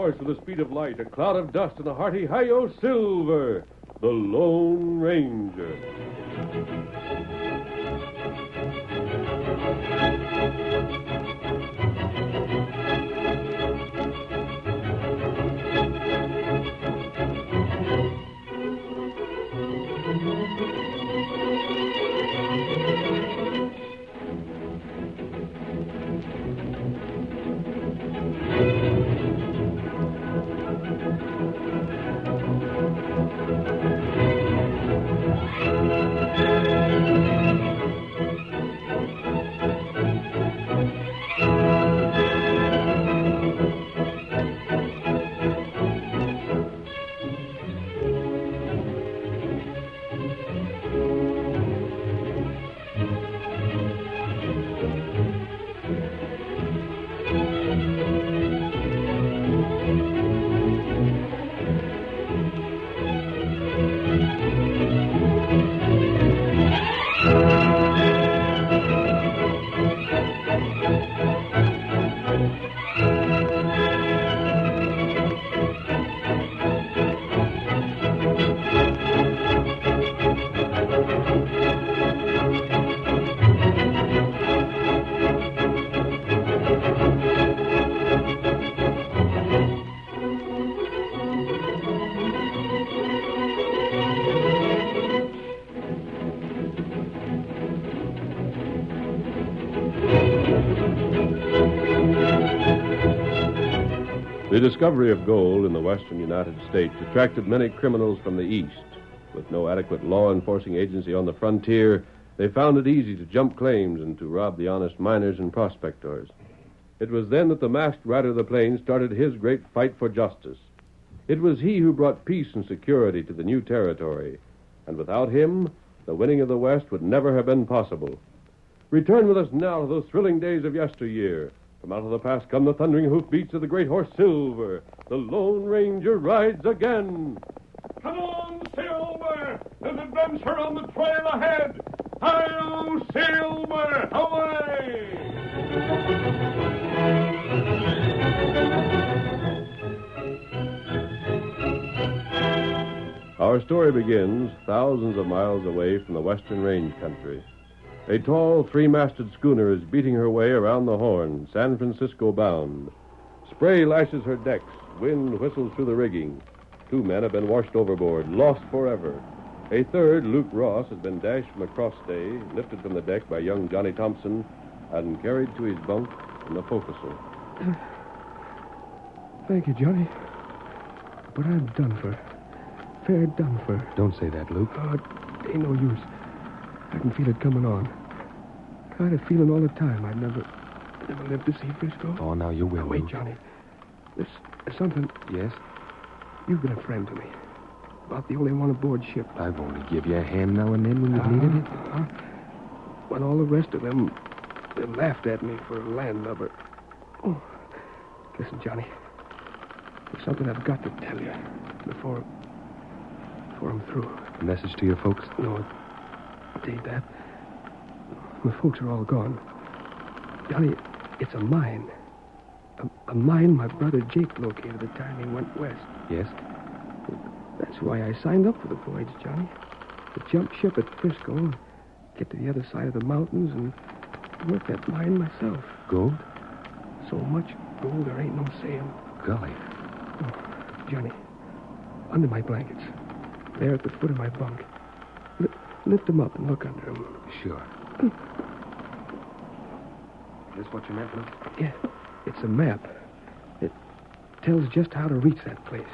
course with the speed of light, a cloud of dust, and a hearty hi-yo silver, the Lone Ranger. The discovery of gold in the western United States attracted many criminals from the east. With no adequate law enforcing agency on the frontier, they found it easy to jump claims and to rob the honest miners and prospectors. It was then that the masked rider of the plains started his great fight for justice. It was he who brought peace and security to the new territory, and without him, the winning of the West would never have been possible. Return with us now to those thrilling days of yesteryear. From out of the past come the thundering hoofbeats of the great horse Silver. The Lone Ranger rides again. Come on, Silver! There's adventure on the trail ahead! Hi-yo, Silver! Away! Our story begins thousands of miles away from the western range country. A tall, three-masted schooner is beating her way around the Horn, San Francisco bound. Spray lashes her decks, wind whistles through the rigging. 2 men have been washed overboard, lost forever. A third, Luke Ross, has been dashed from a cross-stay, lifted from the deck by young Johnny Thompson, and carried to his bunk in the forecastle. Thank you, Johnny. But I'm done for. Fair done for. Don't say that, Luke. Oh, it ain't no use. I can feel it coming on. Kind of feeling all the time. I'd never lived to see Frisco. Oh, now you will. Now, wait, Luke. Johnny. There's something. Yes? You've been a friend to me. About the only one aboard ship. I've only give you a hand now and then when you've needed it. When all the rest of them, they laughed at me for a landlubber. Oh, listen, Johnny. There's something I've got to tell you before I'm through. A message to your folks? No, it ain't that. My folks are all gone. Johnny, it's a mine. A mine my brother Jake located the time he went west. Yes? That's why I signed up for the voyage, Johnny. To jump ship at Frisco and get to the other side of the mountains and work that mine myself. Gold? So much gold there ain't no saying. Golly. Oh, Johnny, under my blankets, there at the foot of my bunk. Lift them up and look under them. Sure. This what your map, Luke? Yeah, it's a map. It tells just how to reach that place.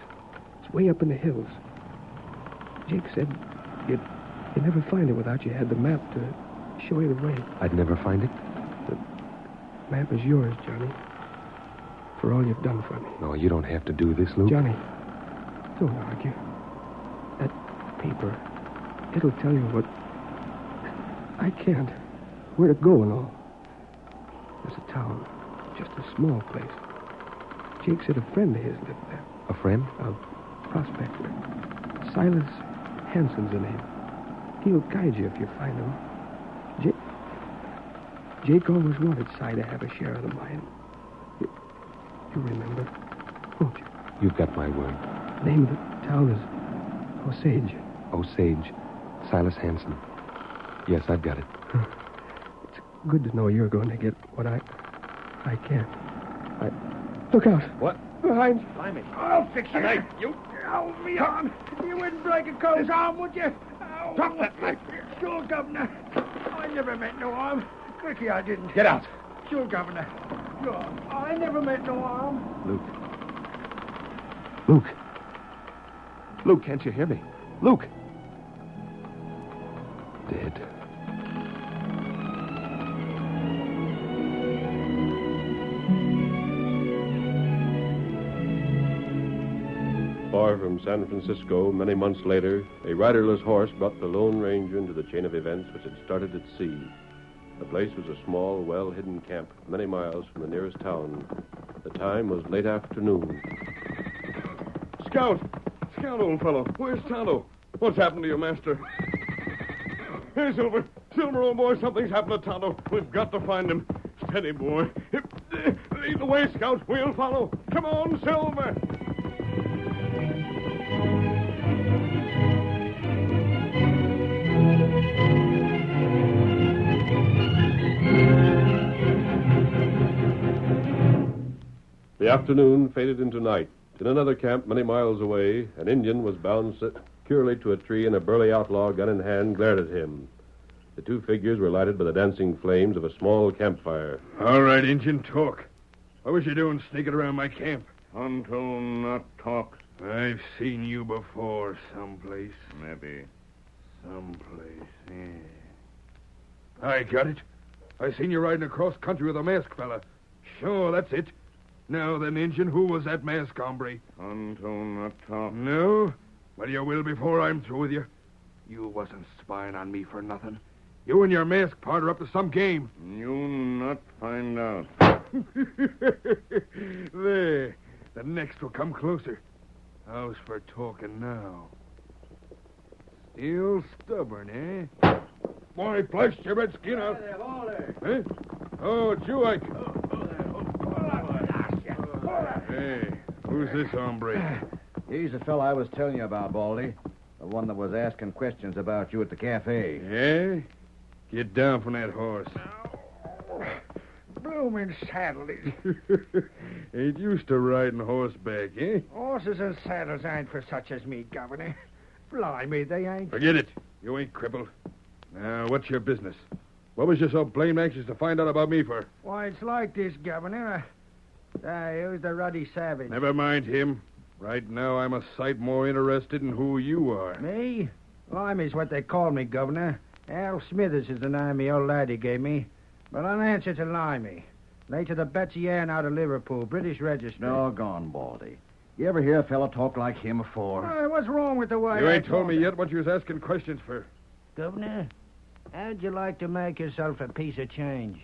It's way up in the hills. Jake said you'd never find it without you had the map to show you the way. I'd never find it? The map is yours, Johnny. For all you've done for me. No, you don't have to do this, Luke. Johnny, don't argue. That paper, it'll tell you what... I can't. Where to go and all. There's a town. Just a small place. Jake said a friend of his lived there. A friend? A prospector. Silas Hanson's the name. He'll guide you if you find him. Jake always wanted Si to have a share of the mine. You remember, won't you? You've got my word. Name of the town is Osage. Osage. Silas Hansen. Yes, I've got it. It's good to know you're going to get what I can't. Look out. What? Behind. Blimey. I'll fix you. Knife, you. Oh, me arm. You wouldn't break a coat's arm, would you? Oh. Drop that knife. Sure, Governor. I never meant no harm. Cricky, I didn't. Get out. Sure, Governor. Sure. I never meant no harm. Luke. Luke, can't you hear me? Luke. Dead. Far from San Francisco, many months later, a riderless horse brought the Lone Ranger into the chain of events which had started at sea. The place was a small, well-hidden camp many miles from the nearest town. The time was late afternoon. Scout! Scout, old fellow. Where's Tonto? What's happened to your master? Hey, Silver. Silver, old boy, something's happened to Tonto. We've got to find him. Steady, boy. Lead the way, Scout. We'll follow. Come on, Silver. The afternoon faded into night. In another camp many miles away, an Indian was bound securely to a tree, and a burly outlaw, gun in hand, glared at him. The two figures were lighted by the dancing flames of a small campfire. All right, Injun, talk. What was you doing sneaking around my camp? Until not talk. I've seen you before someplace. Maybe. Someplace, yeah. I got it. I seen you riding across country with a masked fella. Sure, that's it. Now then, Injun, who was that masked hombre? Until not talk. No? Well, you will before I'm through with you. You wasn't spying on me for nothing. You and your masked partner up to some game. You not find out. There. The next will come closer. How's for talking now? Still stubborn, eh? Boy, blast your red skin out. Eh? Oh, it's you, Ike. Hey, who's this hombre? He's the fella I was telling you about, Baldy. The one that was asking questions about you at the cafe. Yeah? Get down from that horse. Bloomin' saddle. Ain't used to riding horseback, eh? Horses and saddles ain't for such as me, Governor. Blimey, they ain't. Forget it. You ain't crippled. Now, what's your business? What was you so blame anxious to find out about me for? Why, it's like this, Governor. Who's the ruddy savage? Never mind him. Right now, I'm a sight more interested in who you are. Me? Limey's what they call me, Governor. Al Smithers is the name the old laddie gave me. But I'll answer to Limey. Late to the Betsy Ann out of Liverpool, British Register. Doggone, Baldy. You ever hear a fella talk like him before? What's wrong with the way You I ain't told talk? me yet what you was asking questions for. Governor, how'd you like to make yourself a piece of change?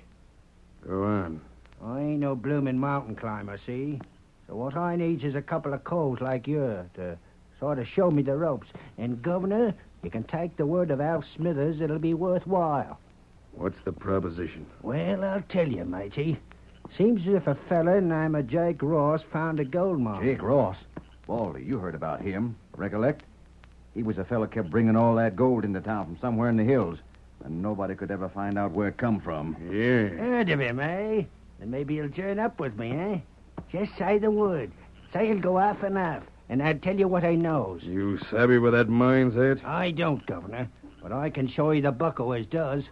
Go on. I ain't no bloomin' mountain climber, see? So what I needs is a couple of coals like you to sort of show me the ropes. And, Governor, you can take the word of Al Smithers, it'll be worthwhile. What's the proposition? Well, I'll tell you, matey. Seems as if a fella named Jake Ross found a gold mine. Jake Ross? Baldy, you heard about him. Recollect? He was a fella kept bringing all that gold into town from somewhere in the hills. And nobody could ever find out where it come from. Yeah. Heard of him, eh? Then maybe he'll join up with me, eh? Just say the word. Say he'll go half and half, and I'll tell you what I knows. You savvy where that mine's at? I don't, Governor, but I can show you the bucko as does.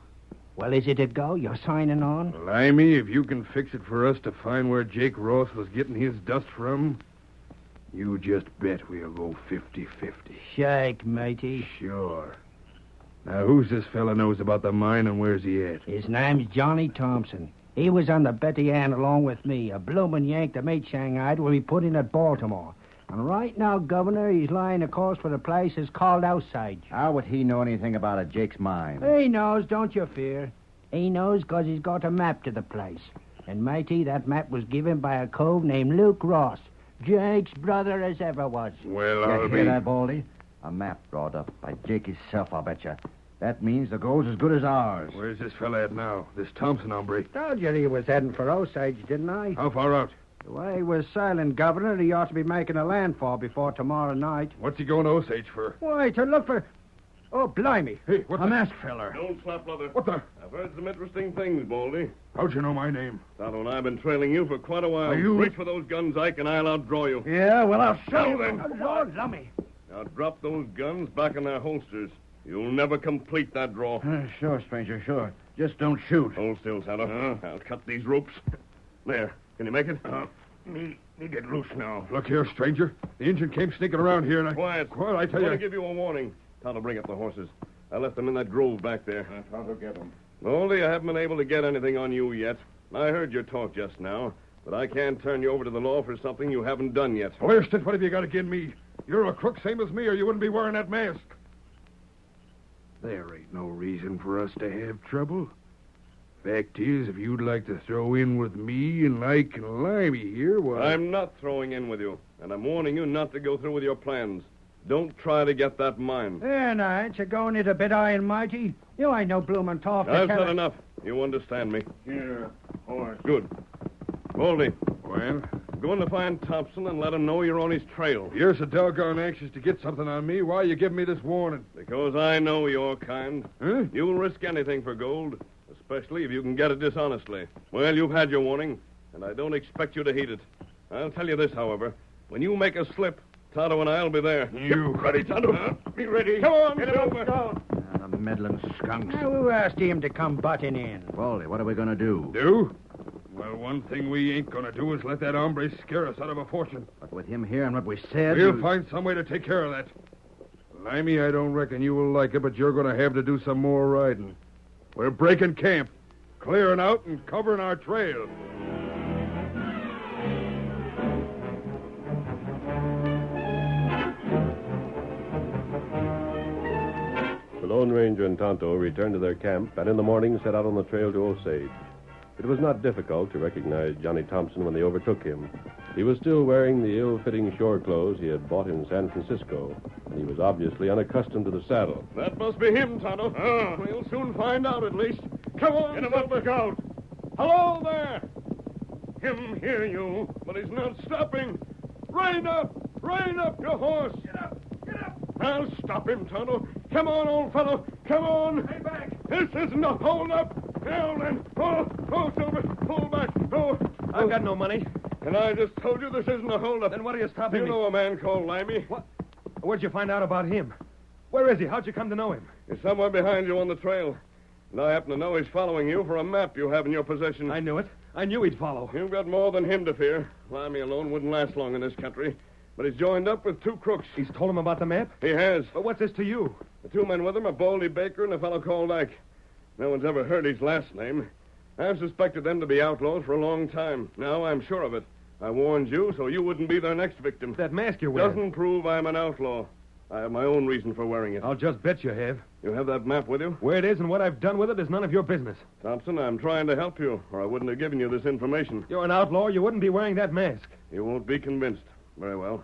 Well, is it a go? You're signing on? Limey, if you can fix it for us to find where Jake Ross was getting his dust from, you just bet we'll go 50-50. Shake, matey. Sure. Now, who's this fella knows about the mine and where's he at? His name's Johnny Thompson. He was on the Betty Ann along with me. A bloomin' Yank to meet Shanghai will be put in at Baltimore. And right now, Governor, he's lying a course for the place is called Osage. How would he know anything about a Jake's mine? He knows, don't you fear. He knows 'cause he's got a map to the place. And, matey, that map was given by a cove named Luke Ross, Jake's brother as ever was. Well, You I'll hear be... that, Baldy? A map brought up by Jake himself, I'll bet you. That means the gold's as good as ours. Where's this fella at now? This Thompson hombre? Told you he was heading for Osage, didn't I? How far out? The way we're sailing, Governor, he ought to be making a landfall before tomorrow night. What's he going to Osage for? Why, to look for... Oh, blimey. Hey, what A masked feller. Don't slap leather. What the? I've heard some interesting things, Baldy. How'd you know my name? Tonto and I have been trailing you for quite a while. Are you- Reach for those guns, Ike, and I'll outdraw you. Yeah, well, I'll show you then. Oh, Lord, lummy. Now drop those guns back in their holsters. You'll never complete that draw. Sure, stranger, sure. Just don't shoot. Hold still, Tonto. I'll cut these ropes. There. Can you make it? Me get loose now. Look here, stranger. The engine came sneaking around here, and I... Quiet. Well, I tell I'm you... going to give you a warning. Tonto, bring up the horses. I left them in that grove back there. Tonto, get them. Only I haven't been able to get anything on you yet. I heard your talk just now, but I can't turn you over to the law for something you haven't done yet. Where's what have you got against me? You're a crook same as me, or you wouldn't be wearing that mask. There ain't no reason for us to have trouble. Fact is, if you'd like to throw in with me and Ike and Limey here, well... I'm not throwing in with you, and I'm warning you not to go through with your plans. Don't try to get that mine. There now, ain't you going it a bit high and mighty? You ain't no bloomin' toff. I've said enough. You understand me. Here, horse. Good. Baldy, Well, go in to find Thompson and let him know you're on his trail. you're so doggone anxious to get something on me. Why are you giving me this warning? Because I know your kind. Huh? You'll risk anything for gold, especially if you can get it dishonestly. Well, you've had your warning, and I don't expect you to heed it. I'll tell you this, however. When you make a slip, Tonto and I'll be there. You... Ready, Tonto? Be ready. Come on, Silver. The meddling skunks. Now, who asked him to come butting in? Baldy, what are we going to do? Do? Well, one thing we ain't gonna do is let that hombre scare us out of a fortune. But with him here and what we said... We'll find some way to take care of that. Limey, I don't reckon you will like it, but you're gonna have to do some more riding. We're breaking camp, clearing out and covering our trail. The Lone Ranger and Tonto returned to their camp and in the morning set out on the trail to Osage. It was not difficult to recognize Johnny Thompson when they overtook him. He was still wearing the ill-fitting shore clothes he had bought in San Francisco, and he was obviously unaccustomed to the saddle. That must be him, Tonto. We'll soon find out, at least. Come on, Get him up, Silver. Scout. Hello there. Him hear you, but he's not stopping. Rein up your horse. Get up. I'll stop him, Tonto. Come on, old fellow. Come on. Stay back. This isn't a hold-up. Now then. Oh, Silver. Pull back. Oh. I've got no money. And I just told you this isn't a hold-up. Then what are you stopping You me? know a man called Limey. What? Where'd you find out about him? Where is he? How'd you come to know him? He's somewhere behind you on the trail. And I happen to know he's following you for a map you have in your possession. I knew it. I knew he'd follow. You've got more than him to fear. Limey alone wouldn't last long in this country. But he's joined up with two crooks. He's told him about the map? He has. But what's this to you? The two men with him are Baldy Baker and a fellow called Ike. No one's ever heard his last name. I've suspected them to be outlaws for a long time. Now I'm sure of it. I warned you so you wouldn't be their next victim. That mask you're wearing. Doesn't prove I'm an outlaw. I have my own reason for wearing it. I'll just bet you have. You have that map with you? Where it is and what I've done with it is none of your business. Thompson, I'm trying to help you, or I wouldn't have given you this information. You're an outlaw. You wouldn't be wearing that mask. You won't be convinced. Very well.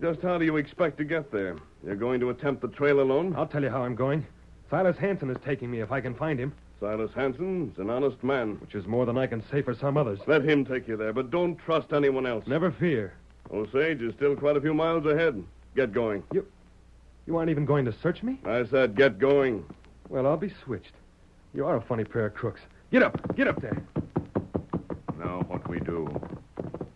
Just how do you expect to get there? You're going to attempt the trail alone? I'll tell you how I'm going. Silas Hanson is taking me if I can find him, Silas Hanson's an honest man. which is more than I can say for some others. Let him take you there, but don't trust anyone else. Never fear. Osage is still quite a few miles ahead. Get going. You aren't even going to search me? I said get going. Well, I'll be switched. You are a funny pair of crooks. Get up. Get up there. Now what we do?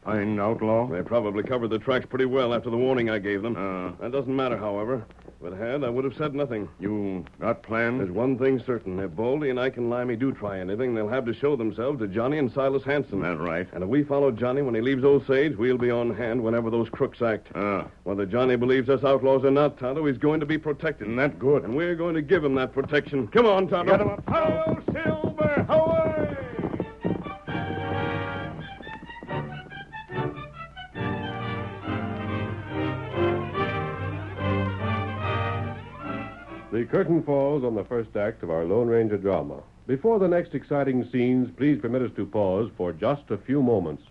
Find outlaw? They probably covered the tracks pretty well after the warning I gave them. That doesn't matter, however. If it had, I would have said nothing. You got plans? There's one thing certain. If Baldy and Ike and Limey do try anything, they'll have to show themselves to Johnny and Silas Hanson. That's right. And if we follow Johnny when he leaves Osage, we'll be on hand whenever those crooks act. Whether Johnny believes us outlaws or not, Tonto, he's going to be protected. And that's good. And we're going to give him that protection. Come on, Tonto. Get him up. Ho, Silver! Away! The curtain falls on the first act of our Lone Ranger drama. Before the next exciting scenes, please permit us to pause for just a few moments.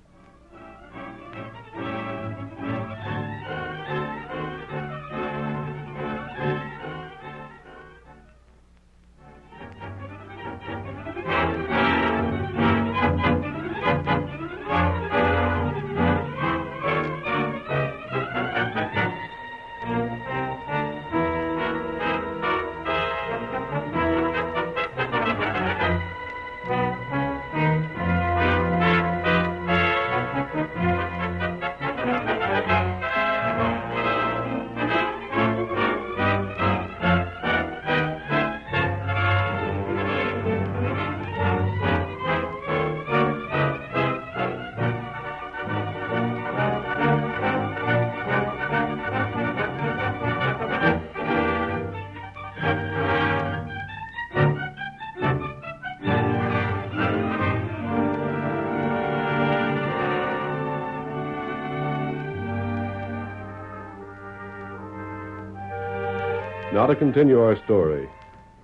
Now to continue our story.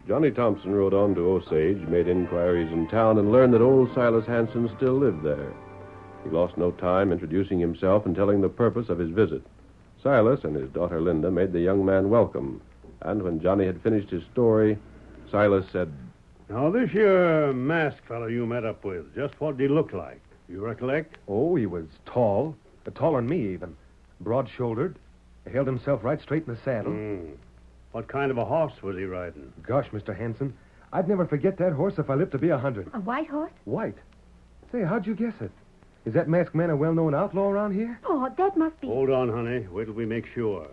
Johnny Thompson rode on to Osage, made inquiries in town, and learned that old Silas Hansen still lived there. He lost no time introducing himself and telling the purpose of his visit. Silas and his daughter Linda made the young man welcome, and when Johnny had finished his story, Silas said, Now, this here masked fellow you met up with, just what did he look like? You recollect? Oh, he was tall. Taller than me, even. Broad-shouldered. Held himself right straight in the saddle. What kind of a horse was he riding? Gosh, Mr. Hansen, I'd never forget that horse if I lived to be 100. A white horse? White? Say, how'd you guess it? Is that masked man a well-known outlaw around here? Oh, that must be... Hold on, honey. Wait till we make sure.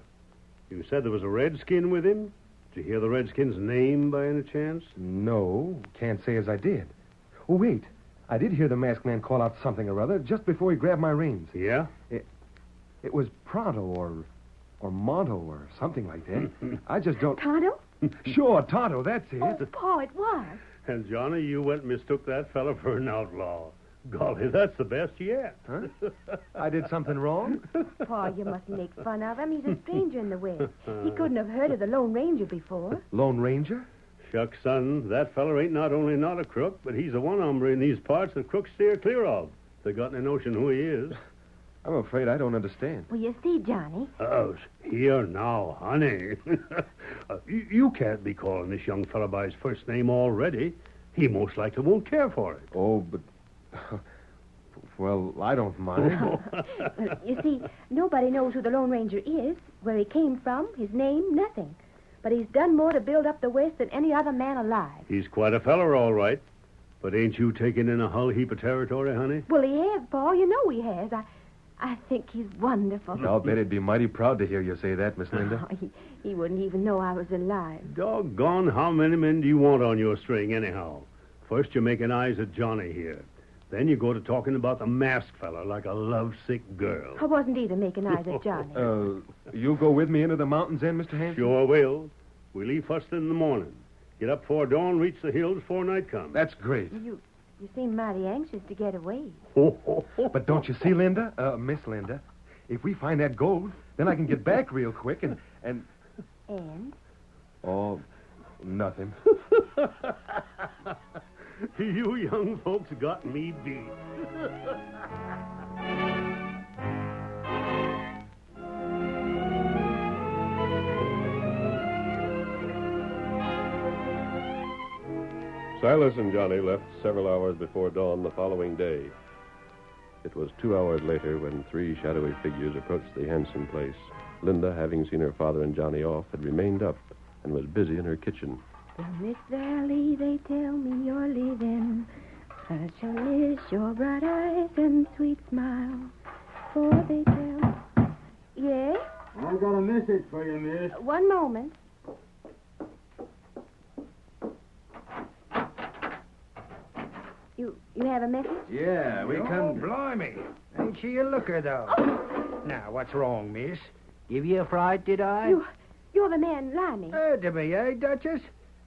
You said there was a redskin with him? Did you hear the redskin's name by any chance? No, can't say as I did. Oh, wait. I did hear the masked man call out something or other just before he grabbed my reins. Yeah? It was Pronto or Monto or something like that. I just don't... Tonto? Sure, Tonto, that's it. Oh, Pa, it was. And, Johnny, you went and mistook that fella for an outlaw. Golly, that's the best yet. Huh? I did something wrong? Pa, you mustn't make fun of him. He's a stranger in the West. He couldn't have heard of the Lone Ranger before. Lone Ranger? Shucks, son, that feller ain't not only not a crook, but he's the one hombre in these parts that crooks steer clear of. If they got any notion who he is. I'm afraid I don't understand. Well, you see, Johnny. Oh, here now, honey. You can't be calling this young fella by his first name already. He most likely won't care for it. Oh, but... Well, I don't mind. Well, you see, nobody knows who the Lone Ranger is, where he came from, his name, nothing. But he's done more to build up the West than any other man alive. He's quite a feller, all right. But ain't you taking in a hull heap of territory, honey? Well, he has, Pa. You know he has. I think he's wonderful. I'll bet he'd be mighty proud to hear you say that, Miss Linda. Oh, he wouldn't even know I was alive. Doggone, how many men do you want on your string, anyhow? First, you're making eyes at Johnny here. Then you go to talking about the masked fella like a lovesick girl. I wasn't either making eyes at Johnny. You'll go with me into the mountains then, Mr. Hanson? Sure will. We leave first thing in the morning. Get up before dawn, reach the hills before night comes. That's great. You seem mighty anxious to get away. But don't you see, Linda? Miss Linda, if we find that gold, then I can get back real quick and... And? Oh, nothing. You young folks got me beat. Silas and Johnny left several hours before dawn the following day. It was 2 hours later when three shadowy figures approached the Hansen place. Linda, having seen her father and Johnny off, had remained up and was busy in her kitchen. From this valley they tell me you're living. Such a miss your bright eyes and sweet smile. For they tell... Yes? I've got a message for you, miss. One moment. You have a message? Yeah, we Oh, come... blimey. Ain't she a looker, though? Now, what's wrong, miss? Give you a fright, did I? You're the man, Limey. Heard to me, eh, Duchess?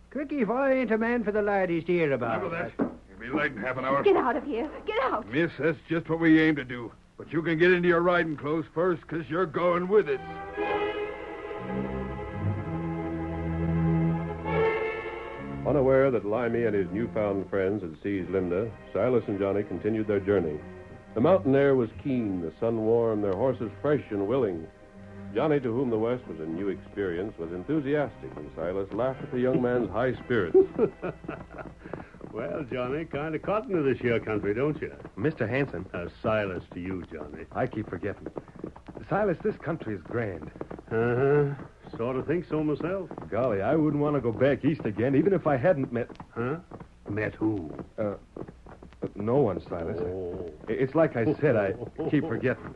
Cricky, if I ain't a man for the ladies to hear about Remember it. that? You'll be late in half an hour. Get out of here. Get out. Miss, that's just what we aim to do. But you can get into your riding clothes first, because you're going with us. Unaware that Limey and his newfound friends had seized Linda, Silas and Johnny continued their journey. The mountain air was keen, the sun warm, their horses fresh and willing. Johnny, to whom the West was a new experience, was enthusiastic, and Silas laughed at the young man's high spirits. Well, Johnny, kind of caught into this here country, don't you? Mr. Hansen. Silas to you, Johnny. I keep forgetting. Silas, this country is grand. Uh-huh. Sort of think so myself. Golly, I wouldn't want to go back east again, even if I hadn't met... Huh? Met who? No one, Silas. Oh. It's like I said, I keep forgetting.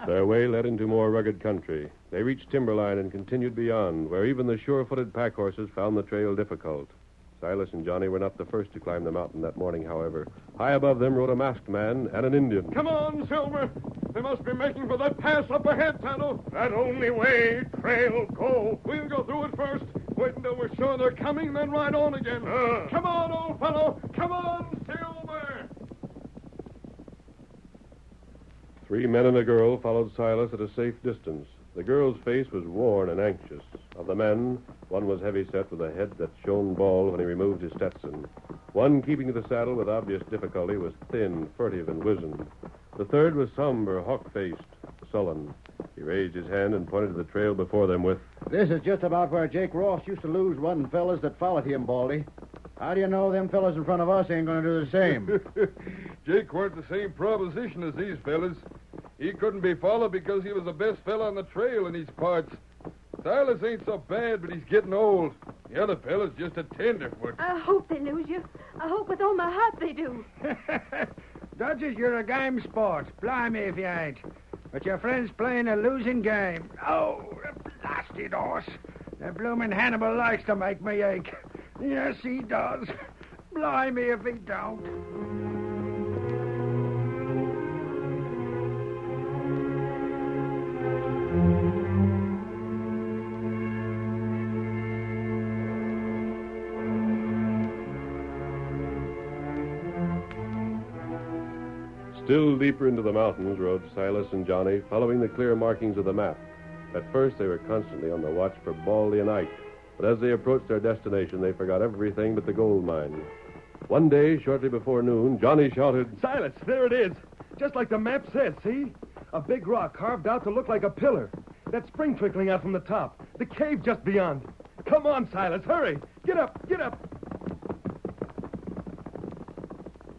Their way led into more rugged country. They reached timberline and continued beyond, where even the sure-footed pack horses found the trail difficult. Silas and Johnny were not the first to climb the mountain that morning, however. High above them rode a masked man and an Indian. Come on, Silver. They must be making for that pass up ahead, Tonto. That only way. Trail, go. We'll go through it first. Wait until we're sure they're coming, then ride on again. Come on, old fellow. Come on, Silver. 3 men and a girl followed Silas at a safe distance. The girl's face was worn and anxious. Of the men, one was heavy-set with a head that shone bald when he removed his Stetson. One, keeping to the saddle with obvious difficulty, was thin, furtive, and wizened. The third was somber, hawk-faced, sullen. He raised his hand and pointed to the trail before them with... This is just about where Jake Ross used to lose one fellas that followed him, Baldy. How do you know them fellas in front of us ain't going to do the same? Jake weren't the same proposition as these fellas. He couldn't be followed because he was the best fella on the trail in these parts. Silas ain't so bad, but he's getting old. The other fella's just a tenderfoot. I hope they lose you. I hope with all my heart they do. Dodgers, you're a game sport. Blimey if you ain't. But your friend's playing a losing game. Oh, the blasted horse. The bloomin' Hannibal likes to make me ache. Yes, he does. Blimey if he don't. Still deeper into the mountains rode Silas and Johnny, following the clear markings of the map. At first, they were constantly on the watch for Baldy and Ike, but as they approached their destination, they forgot everything but the gold mine. One day, shortly before noon, Johnny shouted, Silas, there it is. Just like the map said, see? A big rock carved out to look like a pillar. That spring trickling out from the top. The cave just beyond. Come on, Silas, hurry. Get up, get up.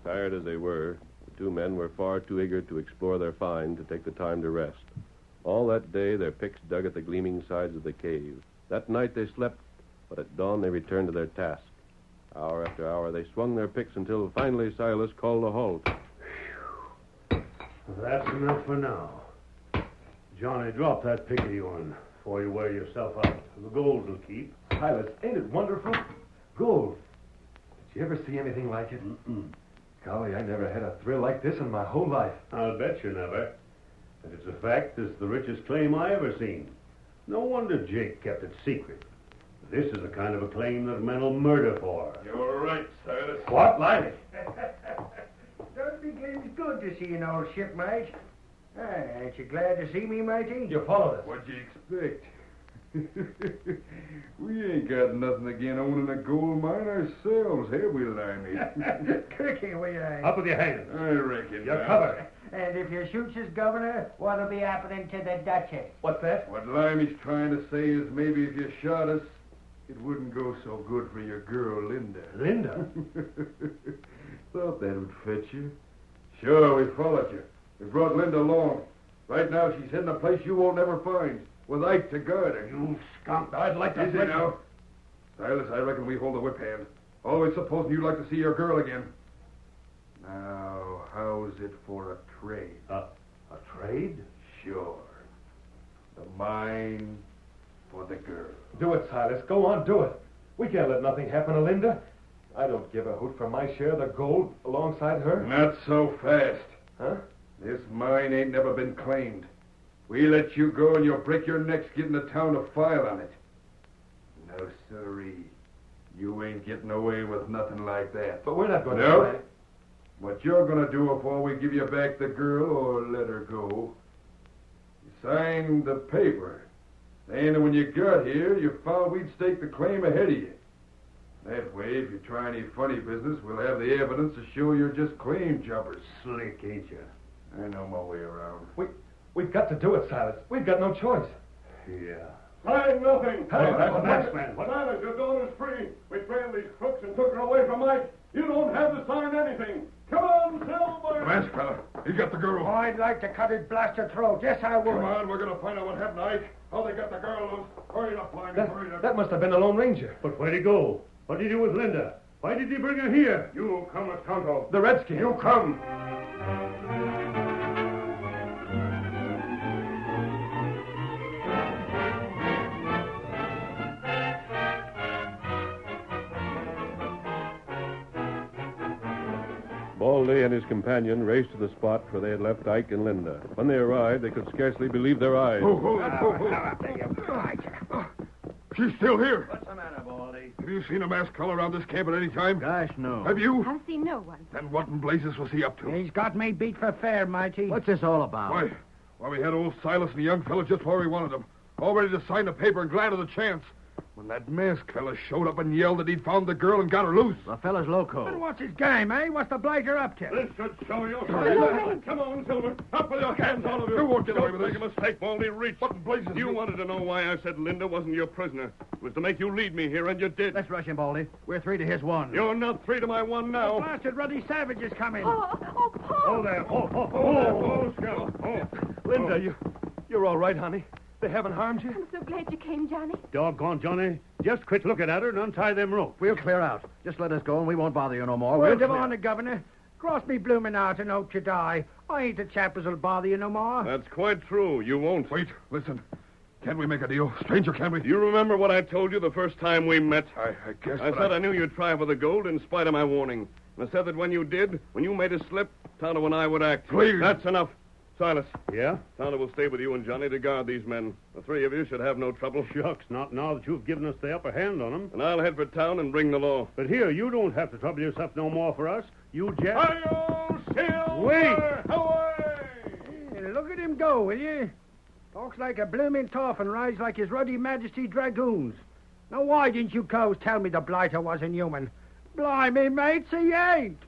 Tired as they were, the two men were far too eager to explore their find to take the time to rest. All that day, their picks dug at the gleaming sides of the cave. That night, they slept, but at dawn, they returned to their task. Hour after hour, they swung their picks until finally Silas called a halt. That's enough for now. Johnny, drop that pick of yours before you wear yourself out. The gold will keep. Silas, ain't it wonderful? Gold. Did you ever see anything like it? Golly, I never had a thrill like this in my whole life. I'll bet you never. If it's a fact, it's the richest claim I ever seen. No wonder Jake kept it secret. This is the kind of a claim that men will murder for. You're right, Silas. What, Lively? Don't begin good to see an old shipmate. Hey, ain't you glad to see me, matey? You followed us. What'd you expect? We ain't got nothing again owning a gold mine ourselves, have we, Limey? Cricky, we ain't. Up with your hands. I reckon. You're covered. And if you shoots as governor, what'll be happening to the duchy? What's that? What Limey's trying to say is maybe if you shot us, it wouldn't go so good for your girl, Linda. Linda? Thought that would fetch you. Sure, we followed you. We brought Linda along. Right now, she's hidden a place you won't ever find, with Ike to guard her. You skunk. I'd like to see now. Silas, I reckon we hold the whip hand. Always supposing you'd like to see your girl again. Now, how's it for a trade? A trade? Sure. The mine for the girl. Do it, Silas. Go on, do it. We can't let nothing happen to Linda. I don't give a hoot for my share of the gold alongside her. Not so fast. Huh? This mine ain't never been claimed. We let you go and you'll break your necks getting the town to file on it. No, sirree. You ain't getting away with nothing like that. But we're not going to... No. What you're going to do before we give you back the girl or let her go, you sign the paper. Then when you got here, you found we'd stake the claim ahead of you. That way, if you try any funny business, we'll have the evidence to show you're just claim jumpers. Slick, ain't you? I know my way around. We've got to do it, Silas. We've got no choice. Yeah. Sign nothing. Hey, that's a masked man. What? Silas, your daughter's free. We trailed these crooks and took her away from Mike. You don't have to sign anything. Come on, Silver. Mask fella, he got the girl. I'd like to cut his blasted throat. Yes, I would. Come on, we're going to find out what happened to Ike. How they got the girl loose. Hurry up, Limey, hurry up. That must have been the Lone Ranger. But where'd he go? What did he do with Linda? Why did he bring her here? You come, Tonto. The Redskin. You come. Baldy and his companion raced to the spot where they had left Ike and Linda. When they arrived, they could scarcely believe their eyes. She's still here. What's the matter, Baldy? Have you seen a masked fellow around this camp at any time? Gosh, no. Have you? I've seen no one. Then what in blazes was he up to? He's got me beat for fair, matey. What's this all about? Well, we had old Silas and the young fellow just where we wanted them. All ready to sign the paper and glad of the chance. When that masked fella showed up and yelled that he'd found the girl and got her loose. The fella's loco. But what's his game, eh? What's the blighter up to? This should show you. Come on, Silver. Up with your hands, all of you. You won't get away with Don't this. make a mistake, Baldy. Reach. What in blazes? You wanted to know why I said Linda wasn't your prisoner. It was to make you lead me here, and you did. Let's rush him, Baldy. We're 3 to his 1. You're not 3 to my 1 now. Blasted ruddy savage is coming. Oh, Paul. Oh, there. Oh, Scout. Oh. Linda, you're all right, honey. They haven't harmed you? I'm so glad you came, Johnny. Doggone, Johnny. Just quit looking at her and untie them ropes. We'll clear out. Just let us go and we won't bother you no more. Word of clear. honor, Governor. Cross me bloomin' heart and hope you die. I ain't the chap as'll bother you no more. That's quite true. You won't. Wait, listen. Can't we make a deal? Stranger, can we? Do you remember what I told you the first time we met? I guess. I said I knew you'd try for the gold in spite of my warning. And I said that when you did, when you made a slip, Tonto and I would act. Please. That's enough. Silas, Yeah? Tonto will stay with you and Johnny to guard these men. The 3 of you should have no trouble. Shucks, not now that you've given us the upper hand on them. And I'll head for town and bring the law. But here, you don't have to trouble yourself no more for us. You, Jack. Hi-yo, Silver! Wait! Away! Hey, look at him go, will you? Talks like a bloomin' toff and rides like his ruddy majesty dragoons. Now, why didn't you cows tell me the blighter wasn't human? Blimey, mates, he ain't.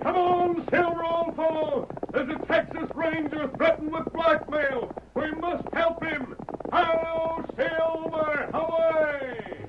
Come on, Silver, old fellow. There's a Texas Ranger threatened with blackmail. We must help him. Hello, Silver! Away!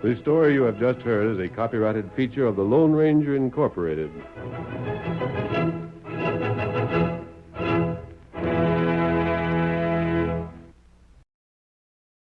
The story you have just heard is a copyrighted feature of the Lone Ranger Incorporated.